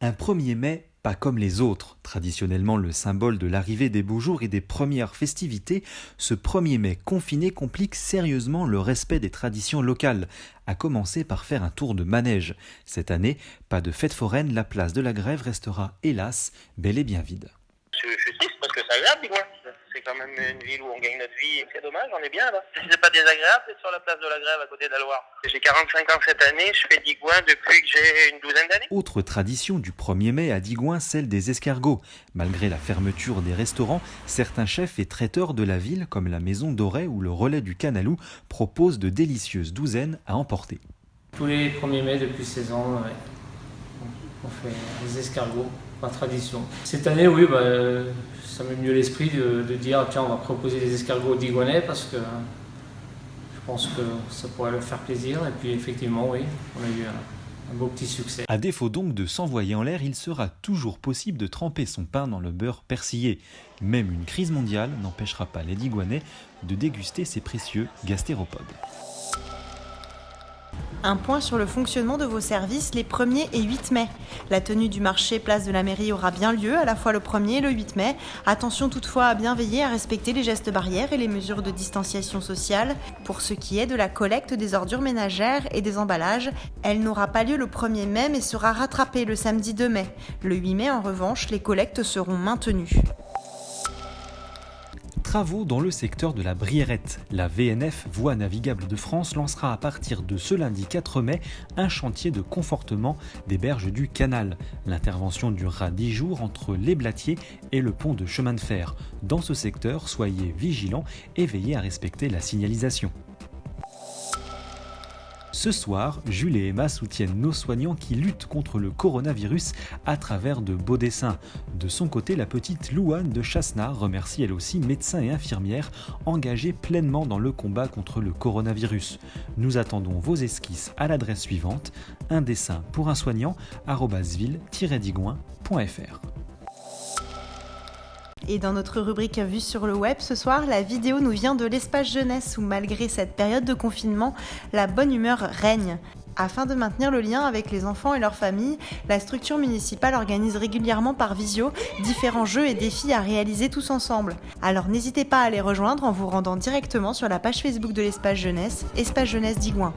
Un 1er mai pas comme les autres. Traditionnellement le symbole de l'arrivée des beaux jours et des premières festivités, ce 1er mai confiné complique sérieusement le respect des traditions locales, à commencer par faire un tour de manège. Cette année, pas de fête foraine, la place de la Grève restera, hélas, bel et bien vide. Je suis triste parce que c'est agréable, Digoin. C'est quand même une ville où on gagne notre vie. C'est dommage, on est bien là. C'est pas désagréable d'être sur la place de la Grève à côté de la Loire. J'ai 45 ans cette année, je fais Digoin depuis que j'ai une douzaine d'années. Autre tradition du 1er mai à Digoin, celle des escargots. Malgré la fermeture des restaurants, certains chefs et traiteurs de la ville, comme la Maison Dorée ou le Relais du Canalou, proposent de délicieuses douzaines à emporter. Tous les 1er mai depuis 16 ans, ouais. On fait des escargots, par tradition. Cette année, oui, ça met mieux l'esprit de dire tiens, on va proposer des escargots digoinais parce que je pense que ça pourrait leur faire plaisir. Et puis effectivement, oui, on a eu un beau petit succès. À défaut donc de s'envoyer en l'air, il sera toujours possible de tremper son pain dans le beurre persillé. Même une crise mondiale n'empêchera pas les Digoinais de déguster ces précieux gastéropodes. Un point sur le fonctionnement de vos services les 1er et 8 mai. La tenue du marché place de la mairie aura bien lieu à la fois le 1er et le 8 mai. Attention toutefois à bien veiller à respecter les gestes barrières et les mesures de distanciation sociale. Pour ce qui est de la collecte des ordures ménagères et des emballages, elle n'aura pas lieu le 1er mai mais sera rattrapée le samedi 2 mai. Le 8 mai en revanche, les collectes seront maintenues. Travaux dans le secteur de la Brierette. La VNF, Voie navigable de France, lancera à partir de ce lundi 4 mai un chantier de confortement des berges du canal. L'intervention durera 10 jours entre les Blatiers et le pont de chemin de fer. Dans ce secteur, soyez vigilants et veillez à respecter la signalisation. Ce soir, Jules et Emma soutiennent nos soignants qui luttent contre le coronavirus à travers de beaux dessins. De son côté, la petite Louane de Chassenard remercie elle aussi médecins et infirmières engagés pleinement dans le combat contre le coronavirus. Nous attendons vos esquisses à l'adresse suivante, un dessin pour un soignant @ville-digoin.fr. Et dans notre rubrique Vue sur le web, ce soir, la vidéo nous vient de l'espace jeunesse où, malgré cette période de confinement, la bonne humeur règne. Afin de maintenir le lien avec les enfants et leurs familles, la structure municipale organise régulièrement par visio différents jeux et défis à réaliser tous ensemble. Alors n'hésitez pas à les rejoindre en vous rendant directement sur la page Facebook de l'espace jeunesse, Espace Jeunesse Digoin.